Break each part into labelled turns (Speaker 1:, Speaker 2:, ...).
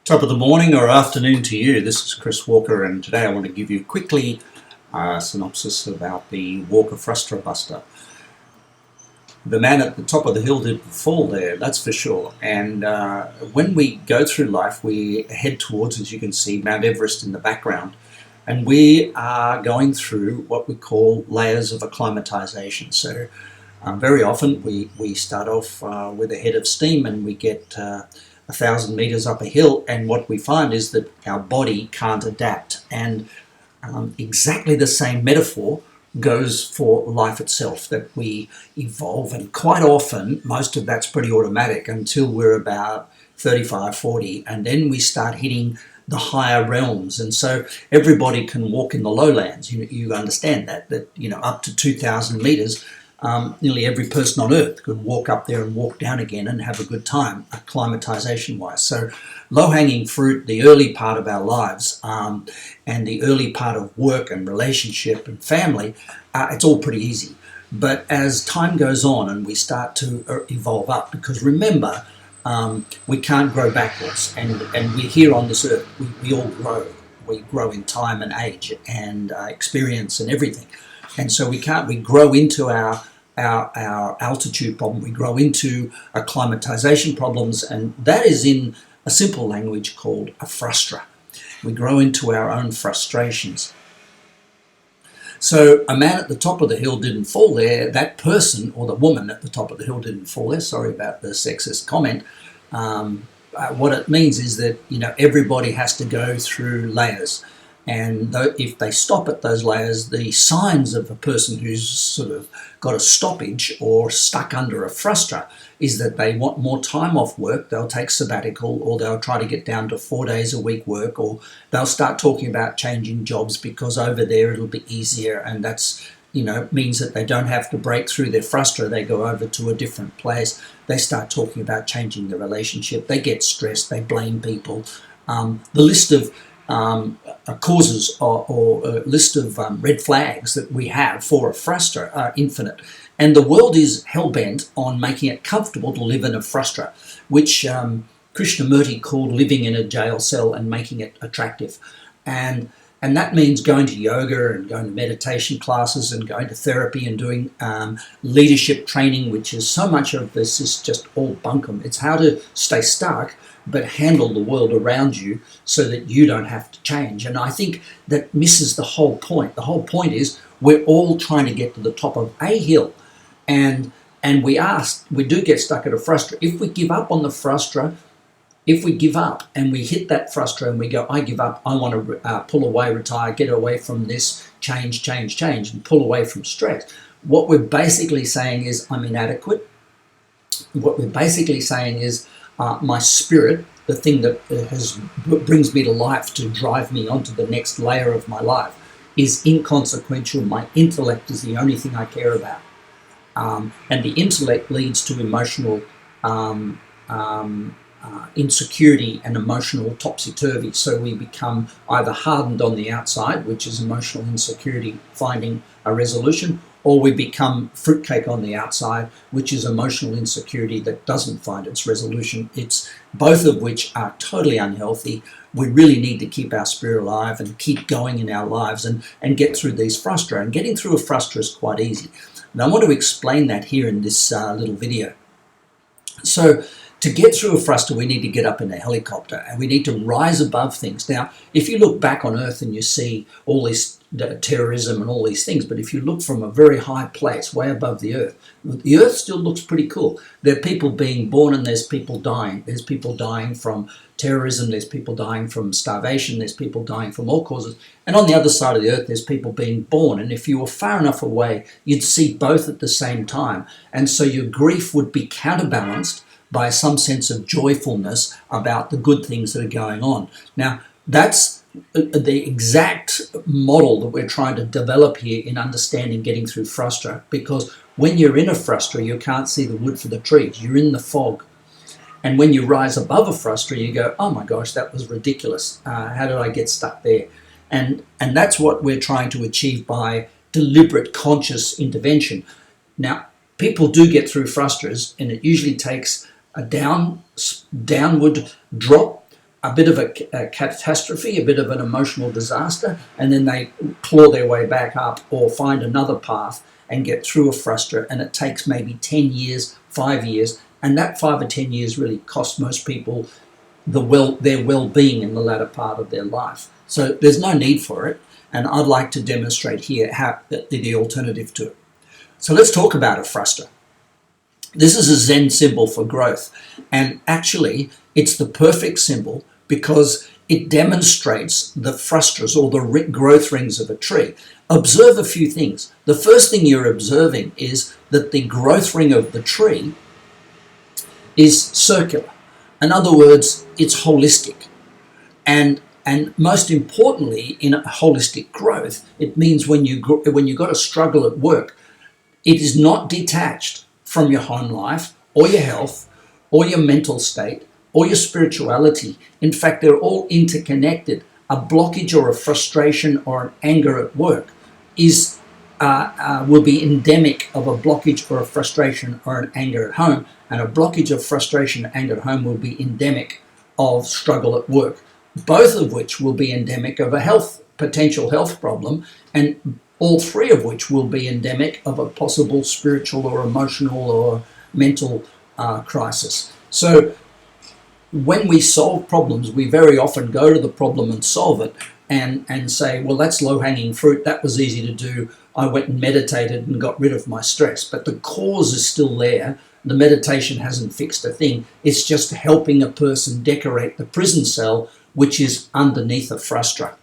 Speaker 1: Top of the morning or afternoon to you. This is Chris Walker, and today I want to give you quickly a synopsis about the Walker frustra busta. The man at the top of the hill didn't fall there, that's for sure. And when we go through life, we head towards, as you can see, Mount Everest in the background. And we are going through what we call layers of acclimatization. So very often we start off with a head of steam and we get 1,000 meters up a hill, and what we find is that our body can't adapt. And exactly the same metaphor goes for life itself, that we evolve, and quite often most of that's pretty automatic until we're about 35, 40, and then we start hitting the higher realms. And so everybody can walk in the lowlands. You understand that up to 2,000 meters, nearly every person on earth could walk up there and walk down again and have a good time, acclimatization wise. So low-hanging fruit, the early part of our lives, and the early part of work and relationship and family, it's all pretty easy. But as time goes on and we start to evolve up, because remember, we can't grow backwards, and we're here on this earth. We all grow. We grow in time and age and experience and everything. And so we grow into our altitude problem, we grow into acclimatization problems, and that is in a simple language called a frustra. We grow into our own frustrations. So a man at the top of the hill didn't fall there. That person, or the woman at the top of the hill, didn't fall there. Sorry about the sexist comment. What it means is that everybody has to go through layers. And if they stop at those layers, the signs of a person who's sort of got a stoppage or stuck under a frustra is that they want more time off work. They'll take sabbatical, or they'll try to get down to 4 days a week work, or they'll start talking about changing jobs because over there it'll be easier, and that's means that they don't have to break through their frustra. They go over to a different place. They start talking about changing the relationship. They get stressed. They blame people. The list of causes or a list of red flags that we have for a frustra are infinite. And the world is hell-bent on making it comfortable to live in a frustra, which Krishnamurti called living in a jail cell and making it attractive. And that means going to yoga and going to meditation classes and going to therapy and doing leadership training, which is so much of this is just all bunkum. It's how to stay stuck but handle the world around you so that you don't have to change. And I think that misses the whole point. The whole point is we're all trying to get to the top of a hill, and we do get stuck at a frustra. If we give up on the frustra, if we give up and we hit that frustra and we go, I give up, I want to pull away, retire, get away from this, change, and pull away from stress, what we're basically saying is I'm inadequate. What we're basically saying is my spirit, the thing that brings me to life to drive me onto the next layer of my life, is inconsequential. My intellect is the only thing I care about. And the intellect leads to emotional insecurity and emotional topsy-turvy. So we become either hardened on the outside, which is emotional insecurity finding a resolution, or we become fruitcake on the outside, which is emotional insecurity that doesn't find its resolution. It's both of which are totally unhealthy. We really need to keep our spirit alive and keep going in our lives and get through these frustra. And getting through a frustra is quite easy. And I want to explain that here in this little video. So to get through a frustra, we need to get up in a helicopter and we need to rise above things. Now, if you look back on Earth and you see all this terrorism and all these things, but if you look from a very high place, way above the Earth still looks pretty cool. There are people being born and there's people dying. There's people dying from terrorism, there's people dying from starvation, there's people dying from all causes. And on the other side of the Earth, there's people being born. And if you were far enough away, you'd see both at the same time. And so your grief would be counterbalanced by some sense of joyfulness about the good things that are going on. Now, that's the exact model that we're trying to develop here in understanding getting through frustra, because when you're in a frustra, you can't see the wood for the trees. You're in the fog. And when you rise above a frustra, you go, oh my gosh, that was ridiculous. How did I get stuck there? And that's what we're trying to achieve by deliberate, conscious intervention. Now, people do get through frustras, and it usually takes a downward drop a bit of a catastrophe, a bit of an emotional disaster, and then they claw their way back up or find another path and get through a frustra, and it takes maybe 10 years, 5 years, and that 5 or 10 years really costs most people their well-being in the latter part of their life. So there's no need for it, and I'd like to demonstrate here how the alternative to it. So let's talk about a frustra. This is a Zen symbol for growth, and actually it's the perfect symbol because it demonstrates the frustras or the growth rings of a tree. Observe a few things. The first thing you're observing is that the growth ring of the tree is circular. In other words, it's holistic. And most importantly, in a holistic growth, it means when you've got a struggle at work, it is not detached from your home life or your health or your mental state or your spirituality. In fact, they're all interconnected. A blockage or a frustration or an anger at work will be endemic of a blockage or a frustration or an anger at home, and a blockage of frustration and anger at home will be endemic of struggle at work, both of which will be endemic of a potential health problem, and all three of which will be endemic of a possible spiritual or emotional or mental crisis. So when we solve problems, we very often go to the problem and solve it and say, well, that's low-hanging fruit. That was easy to do. I went and meditated and got rid of my stress. But the cause is still there. The meditation hasn't fixed a thing. It's just helping a person decorate the prison cell, which is underneath a frustra.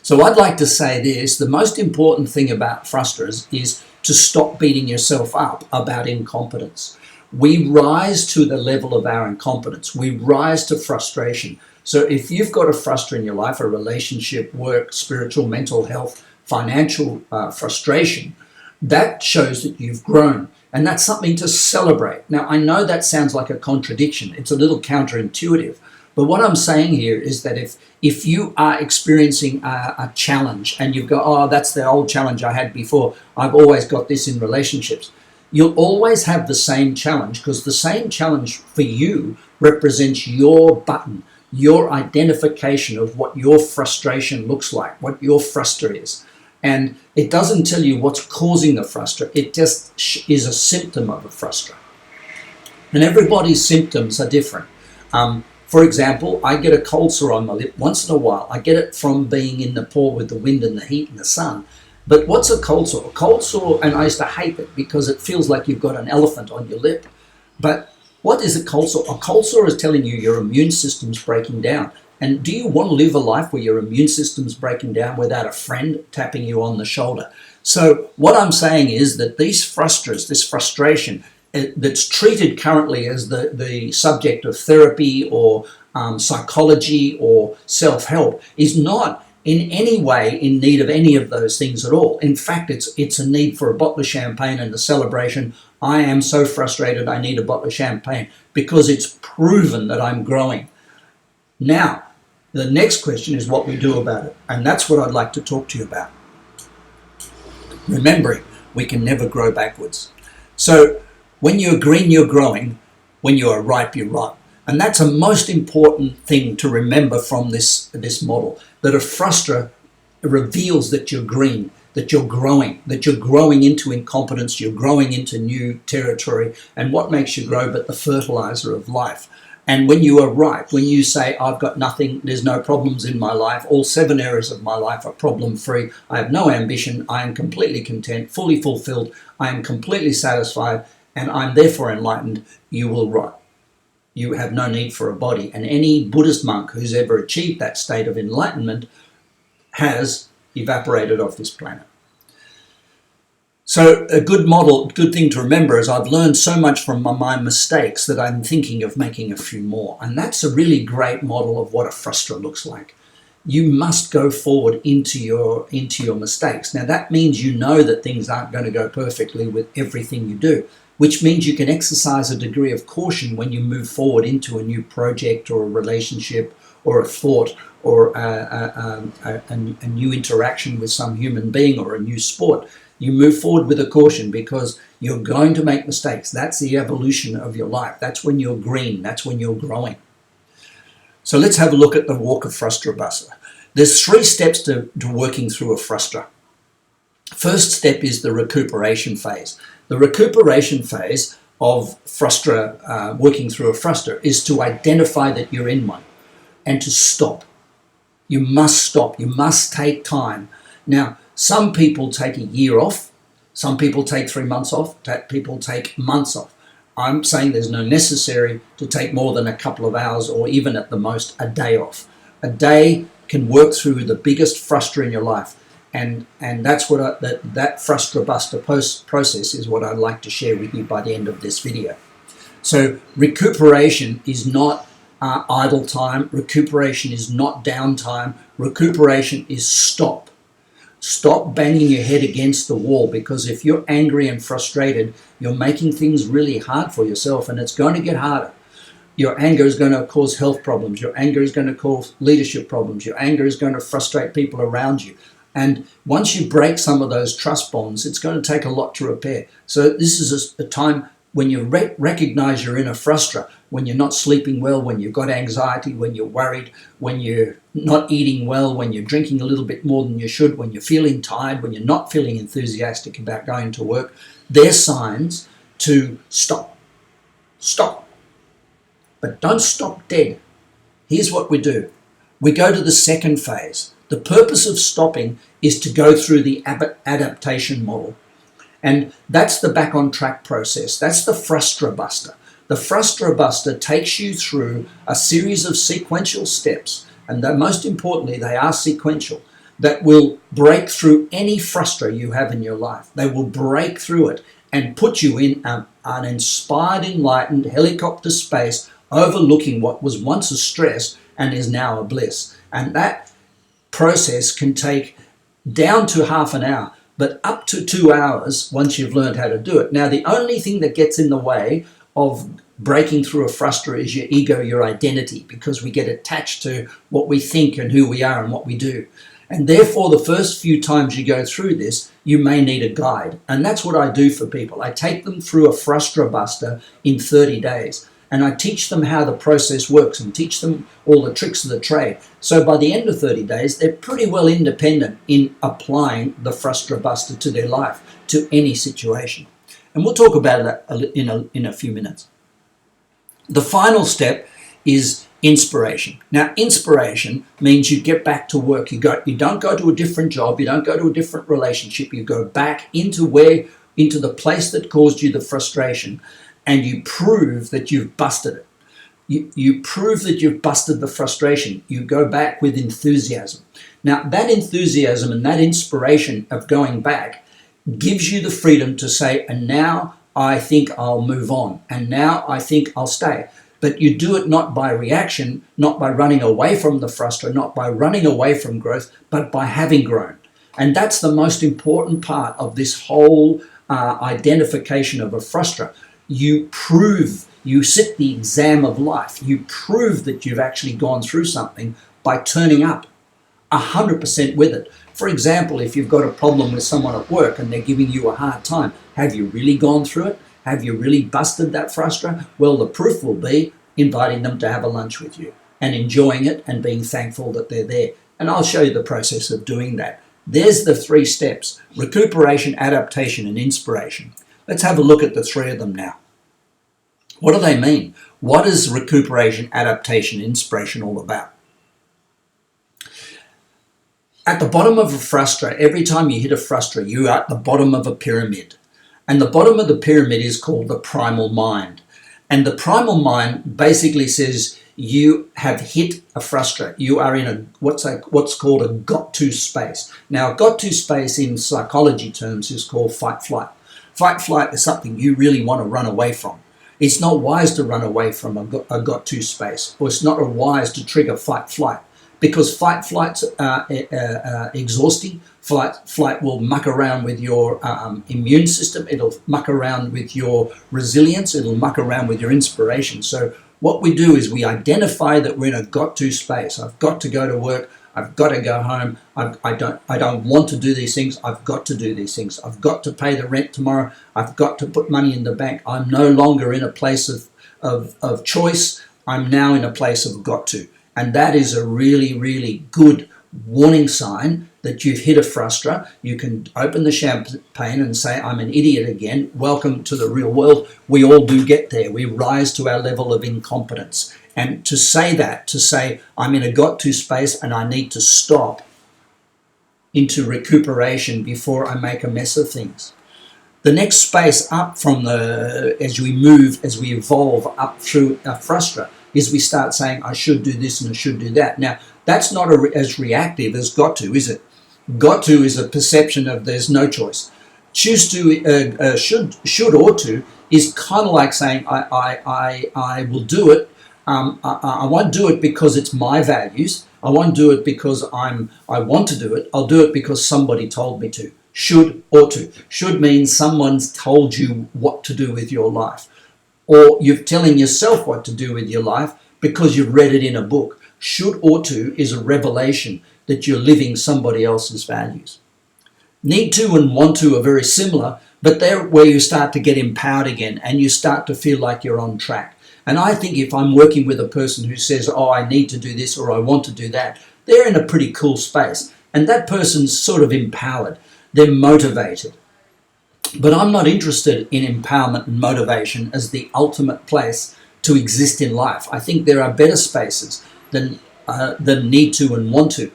Speaker 1: So I'd like to say this. The most important thing about frustras is to stop beating yourself up about incompetence. We rise to the level of our incompetence. We rise to frustration. So if you've got a frustra in your life, a relationship, work, spiritual, mental health, financial frustration, that shows that you've grown. And that's something to celebrate. Now, I know that sounds like a contradiction. It's a little counterintuitive. But what I'm saying here is that if you are experiencing a challenge and you go, oh, that's the old challenge I had before, I've always got this in relationships, you'll always have the same challenge, because the same challenge for you represents your button, your identification of what your frustration looks like, what your frustra is. And it doesn't tell you what's causing the frustra. It just is a symptom of a frustra. And everybody's symptoms are different. For example, I get a cold sore on my lip once in a while. I get it from being in Nepal with the wind and the heat and the sun. But what's a cold sore? A cold sore, and I used to hate it because it feels like you've got an elephant on your lip. But what is a cold sore? A cold sore is telling you your immune system's breaking down. And do you want to live a life where your immune system's breaking down without a friend tapping you on the shoulder? So what I'm saying is that these frustras, this frustration that's treated currently as the subject of therapy or psychology or self-help, is not in any way in need of any of those things at all. In fact, it's a need for a bottle of champagne and a celebration. I am so frustrated, I need a bottle of champagne, because it's proven that I'm growing. Now, the next question is what we do about it. And that's what I'd like to talk to you about. Remembering we can never grow backwards. So when you're green, you're growing. When you are ripe, you're ripe. And that's a most important thing to remember from this model, that a frustra reveals that you're green, that you're growing into incompetence, you're growing into new territory. And what makes you grow but the fertilizer of life? And when you are ripe, when you say, I've got nothing, there's no problems in my life, all 7 areas of my life are problem-free, I have no ambition, I am completely content, fully fulfilled, I am completely satisfied, and I'm therefore enlightened, you will rot. You have no need for a body. And any Buddhist monk who's ever achieved that state of enlightenment has evaporated off this planet. So a good thing to remember is I've learned so much from my mistakes that I'm thinking of making a few more. And that's a really great model of what a frustra looks like. You must go forward into your mistakes. Now that means you know that things aren't going to go perfectly with everything you do, which means you can exercise a degree of caution when you move forward into a new project or a relationship or a thought or a new interaction with some human being or a new sport. You move forward with a caution because you're going to make mistakes. That's the evolution of your life. That's when you're green. That's when you're growing. So let's have a look at the walk of frustra busta. There's 3 steps to working through a frustra. First step is the recuperation phase. The recuperation phase of frustra, working through a frustra, is to identify that you're in one and to stop. You must stop. You must take time. Now, some people take a year off. Some people take 3 months off. People take months off. I'm saying there's no necessary to take more than a couple of hours or even at the most a day off. A day can work through the biggest frustra in your life. And that's what that frustra busta process is what I'd like to share with you by the end of this video. So recuperation is not idle time. Recuperation is not downtime. Recuperation is stop. Stop banging your head against the wall, because if you're angry and frustrated, you're making things really hard for yourself, and it's going to get harder. Your anger is going to cause health problems. Your anger is going to cause leadership problems. Your anger is going to frustrate people around you. And once you break some of those trust bonds, it's going to take a lot to repair. So this is a time when you recognize you're in a frustra, when you're not sleeping well, when you've got anxiety, when you're worried, when you're not eating well, when you're drinking a little bit more than you should, when you're feeling tired, when you're not feeling enthusiastic about going to work. They're signs to stop. Stop. But don't stop dead. Here's what we do. We go to the second phase. The purpose of stopping is to go through the adaptation model. And that's the back on track process. That's the frustra busta. The frustra busta takes you through a series of sequential steps, and most importantly, they are sequential, that will break through any frustra you have in your life. They will break through it and put you in an inspired, enlightened helicopter space overlooking what was once a stress and is now a bliss. And that process can take down to half an hour, but up to 2 hours once you've learned how to do it. Now, the only thing that gets in the way of breaking through a frustra is your ego, your identity, because we get attached to what we think and who we are and what we do. And therefore, the first few times you go through this, you may need a guide. And that's what I do for people. I take them through a frustra busta in 30 days. And I teach them how the process works and teach them all the tricks of the trade. So by the end of 30 days, they're pretty well independent in applying the frustra busta to their life, to any situation. And we'll talk about that in a few minutes. The final step is inspiration. Now, inspiration means you get back to work. You don't go to a different job. You don't go to a different relationship. You go back into the place that caused you the frustration, and you prove that you've busted it. You prove that you've busted the frustration. You go back with enthusiasm. Now, that enthusiasm and that inspiration of going back gives you the freedom to say, and now I think I'll move on, and now I think I'll stay. But you do it not by reaction, not by running away from the frustra, not by running away from growth, but by having grown. And that's the most important part of this whole identification of a frustra. You prove, you sit the exam of life. You prove that you've actually gone through something by turning up 100% with it. For example, if you've got a problem with someone at work and they're giving you a hard time, have you really gone through it? Have you really busted that frustra? Well, the proof will be inviting them to have a lunch with you and enjoying it and being thankful that they're there. And I'll show you the process of doing that. There's the 3 steps: recuperation, adaptation, and inspiration. Let's have a look at the 3 of them now. What do they mean? What is recuperation, adaptation, and inspiration all about? At the bottom of a frustra, every time you hit a frustra, you are at the bottom of a pyramid. And the bottom of the pyramid is called the primal mind. And the primal mind basically says you have hit a frustra. You are in what's called a got-to space. Now, a got-to space in psychology terms is called fight-flight. Fight-flight is something you really want to run away from. It's not wise to run away from a got-to space, or it's not wise to trigger fight-flight, because fight-flight's exhausting. Flight will muck around with your immune system. It'll muck around with your resilience. It'll muck around with your inspiration. So what we do is we identify that we're in a got-to space. I've got to go to work. I've got to go home. I don't want to do these things. I've got to do these things. I've got to pay the rent tomorrow. I've got to put money in the bank. I'm no longer in a place of choice. I'm now in a place of got to. And that is a really, really good warning sign that you've hit a frustra. You can open the champagne and say, I'm an idiot again. Welcome to the real world. We all do get there. We rise to our level of incompetence. And to say that, to say, I'm in a got-to space and I need to stop into recuperation before I make a mess of things. The next space up from as we evolve up through a frustra, is we start saying, I should do this and I should do that. Now, that's not as reactive as got to, is it? Got to is a perception of there's no choice. Choose to, should, ought to is kind of like saying, I will do it. I won't do it because it's my values. I won't do it because I want to do it. I'll do it because somebody told me to. Should, ought to. Should means someone's told you what to do with your life. Or you're telling yourself what to do with your life because you've read it in a book. Should, ought to is a revelation that you're living somebody else's values. Need to and want to are very similar, but they're where you start to get empowered again and you start to feel like you're on track. And I think if I'm working with a person who says, oh, I need to do this or I want to do that, they're in a pretty cool space. And that person's sort of empowered. They're motivated. But I'm not interested in empowerment and motivation as the ultimate place to exist in life. I think there are better spaces than need to and want to.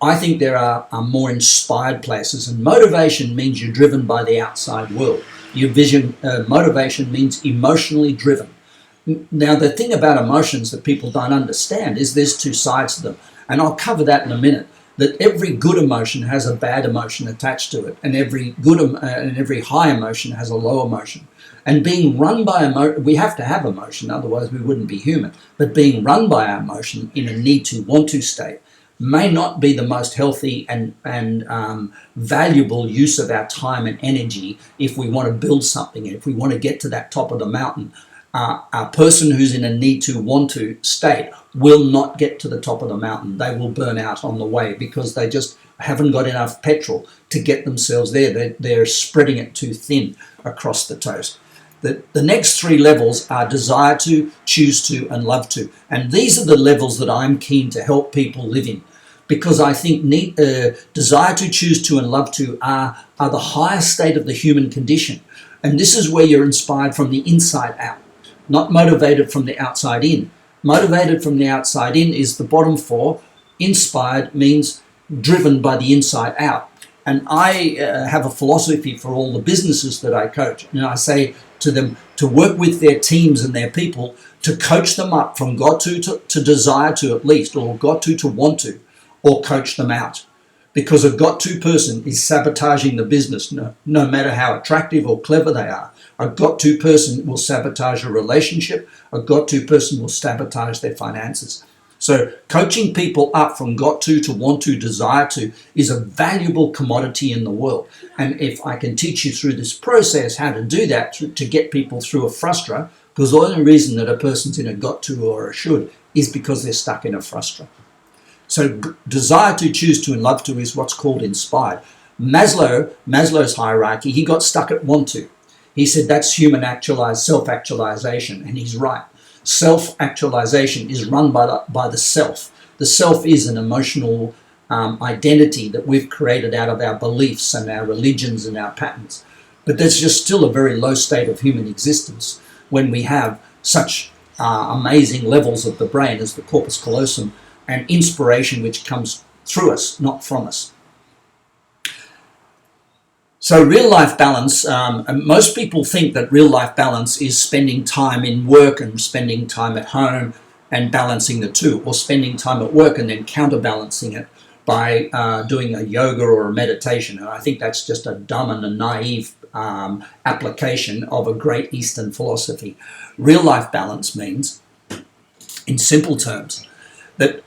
Speaker 1: I think there are more inspired places, and motivation means you're driven by the outside world. Your vision, motivation means emotionally driven. Now, the thing about emotions that people don't understand is there's two sides to them, and I'll cover that in a minute. That every good emotion has a bad emotion attached to it, and every every high emotion has a low emotion. And being run by emotion, we have to have emotion, otherwise we wouldn't be human. But being run by our emotion in a need to, want to state may not be the most healthy and valuable use of our time and energy if we want to build something, if we want to get to that top of the mountain. A person who's in a need to, want to state will not get to the top of the mountain. They will burn out on the way because they just haven't got enough petrol to get themselves there. They're spreading it too thin across the toast. The next three levels are desire to, choose to, and love to. And these are the levels that I'm keen to help people live in, because I think desire to, choose to, and love to are the highest state of the human condition. And this is where you're inspired from the inside out, not motivated from the outside in. Motivated from the outside in is the bottom four. Inspired means driven by the inside out. And I have a philosophy for all the businesses that I coach. And I say to them to work with their teams and their people to coach them up from got to desire to at least, or got to want to, or coach them out. Because a got to person is sabotaging the business, no matter how attractive or clever they are. A got to person will sabotage a relationship. A got to person will sabotage their finances. So coaching people up from got to want to, desire to is a valuable commodity in the world. And if I can teach you through this process how to do that, to get people through a frustra, because the only reason that a person's in a got to or a should is because they're stuck in a frustra. So desire to, choose to, and love to is what's called inspired. Maslow's hierarchy, he got stuck at want to. He said that's human self-actualization, and he's right. Self-actualization is run by the self. The self is an emotional identity that we've created out of our beliefs and our religions and our patterns. But that's just still a very low state of human existence when we have such amazing levels of the brain as the corpus callosum and inspiration which comes through us, not from us. So real life balance, most people think that real life balance is spending time in work and spending time at home and balancing the two, or spending time at work and then counterbalancing it by doing a yoga or a meditation. And I think that's just a dumb and a naive application of a great Eastern philosophy. Real life balance means, in simple terms, that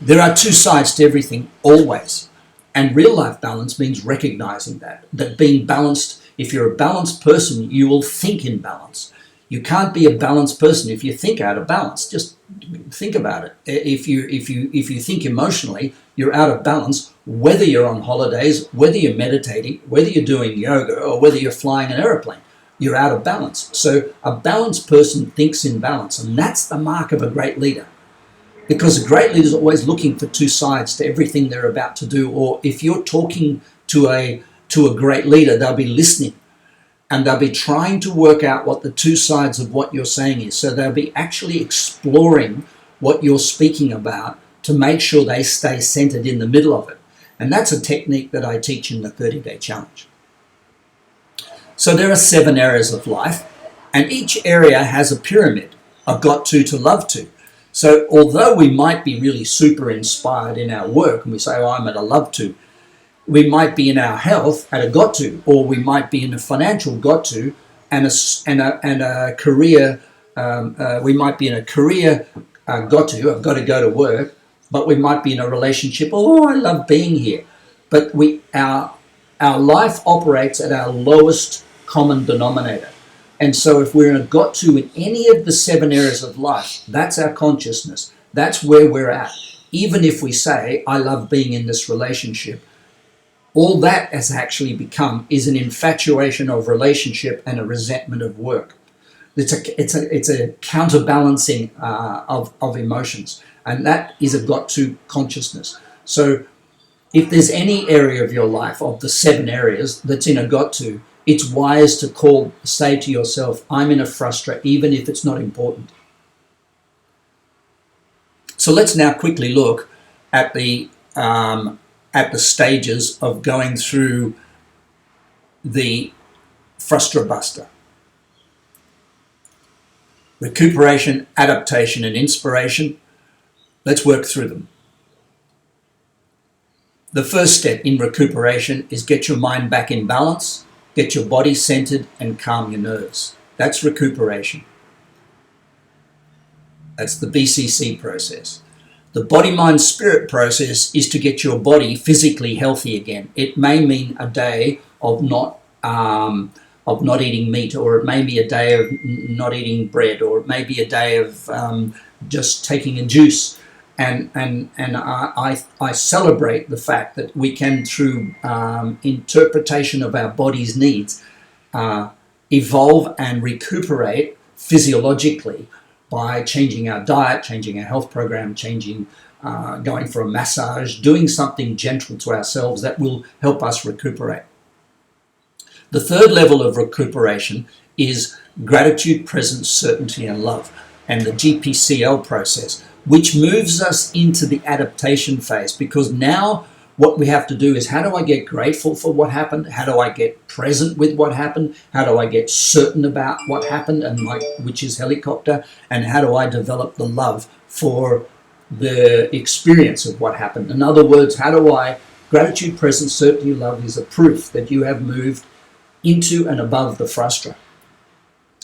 Speaker 1: there are two sides to everything, always. And real life balance means recognizing that being balanced, if you're a balanced person, you will think in balance. You can't be a balanced person if you think out of balance. Just think about it. If you think emotionally, you're out of balance, whether you're on holidays, whether you're meditating, whether you're doing yoga, or whether you're flying an airplane. You're out of balance. So a balanced person thinks in balance, and that's the mark of a great leader. Because a great leader is always looking for two sides to everything they're about to do. Or if you're talking to a great leader, they'll be listening and they'll be trying to work out what the two sides of what you're saying is. So they'll be actually exploring what you're speaking about to make sure they stay centered in the middle of it. And that's a technique that I teach in the 30-day challenge. So there are 7 areas of life, and each area has a pyramid, a got to love to. So although we might be really super inspired in our work and we say, oh, I'm at a love to, we might be in our health at a got to, or we might be in a financial got to and a career, we might be in a career got to, I've got to go to work, but we might be in a relationship, oh, I love being here. But our life operates at our lowest common denominator. And so if we're in a got to in any of the 7 areas of life, that's our consciousness. That's where we're at. Even if we say, I love being in this relationship, all that has actually become is an infatuation of relationship and a resentment of work. It's a counterbalancing of emotions. And that is a got to consciousness. So if there's any area of your life of the 7 areas that's in a got to, it's wise to say to yourself, I'm in a frustra, even if it's not important. So let's now quickly look at the stages of going through the frustra busta. Recuperation, adaptation, and inspiration. Let's work through them. The first step in recuperation is get your mind back in balance, get your body centered, and calm your nerves. That's recuperation. That's the BCC process. The body, mind, spirit process is to get your body physically healthy again. It may mean a day of not eating meat, or it may be a day of not eating bread, or it may be a day of just taking a juice. And I celebrate the fact that we can, through interpretation of our body's needs, evolve and recuperate physiologically by changing our diet, changing our health program, going for a massage, doing something gentle to ourselves that will help us recuperate. The third level of recuperation is gratitude, presence, certainty, and love, and the GPCL process, which moves us into the adaptation phase, because now what we have to do is, how do I get grateful for what happened? How do I get present with what happened? How do I get certain about what happened, which is helicopter? And how do I develop the love for the experience of what happened? In other words, gratitude, presence, certainty, love is a proof that you have moved into and above the frustra.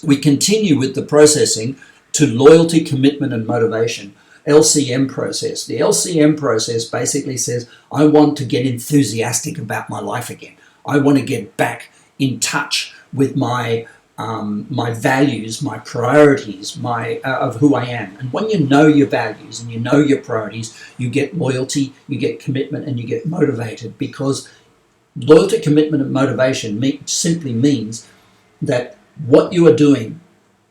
Speaker 1: We continue with the processing to loyalty, commitment, and motivation. LCM process. The LCM process basically says, I want to get enthusiastic about my life again. I want to get back in touch with my values, my priorities, of who I am. And when you know your values and you know your priorities, you get loyalty, you get commitment, and you get motivated, because loyalty, commitment, and motivation simply means that what you are doing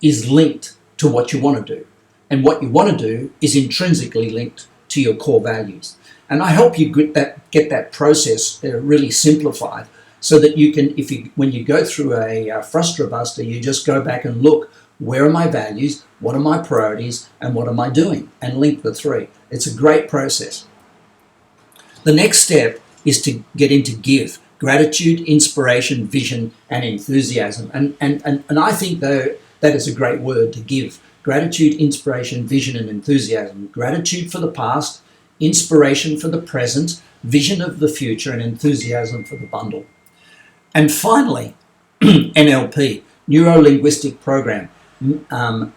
Speaker 1: is linked to what you want to do. And what you want to do is intrinsically linked to your core values. And I help you get that process really simplified, so that you can, when you go through a frustra buster, you just go back and look, where are my values, what are my priorities, and what am I doing? And link the 3. It's a great process. The next step is to get into give. Gratitude, inspiration, vision, and enthusiasm. And I think, though, that is a great word, to give. Gratitude, inspiration, vision, and enthusiasm. Gratitude for the past, inspiration for the present, vision of the future, and enthusiasm for the bundle. And finally, NLP, Neuro-Linguistic Program. The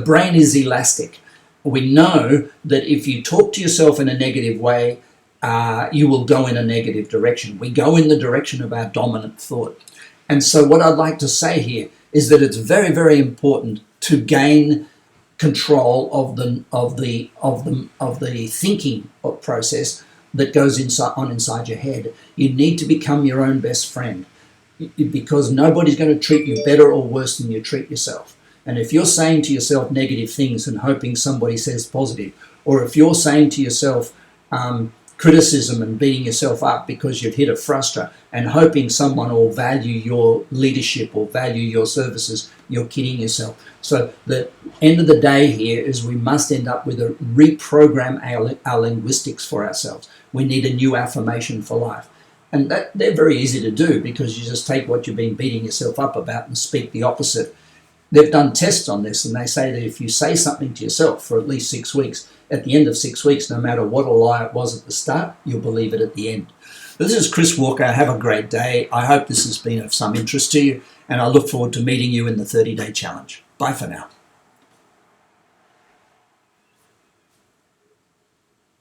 Speaker 1: brain is elastic. We know that if you talk to yourself in a negative way, you will go in a negative direction. We go in the direction of our dominant thought. And so what I'd like to say here is that it's very, very important to gain control of the thinking process that goes inside your head. You need to become your own best friend, because nobody's going to treat you better or worse than you treat yourself. And if you're saying to yourself negative things and hoping somebody says positive, or if you're saying to yourself criticism and beating yourself up because you've hit a frustra and hoping someone will value your leadership or value your services, you're kidding yourself. So the end of the day here is we must end up with a reprogram our linguistics for ourselves. We need a new affirmation for life. And they're very easy to do because you just take what you've been beating yourself up about and speak the opposite. They've done tests on this, and they say that if you say something to yourself for at least 6 weeks, at the end of 6 weeks, no matter what a lie it was at the start, you'll believe it at the end. This is Chris Walker. Have a great day. I hope this has been of some interest to you, and I look forward to meeting you in the 30-day challenge. Bye for now.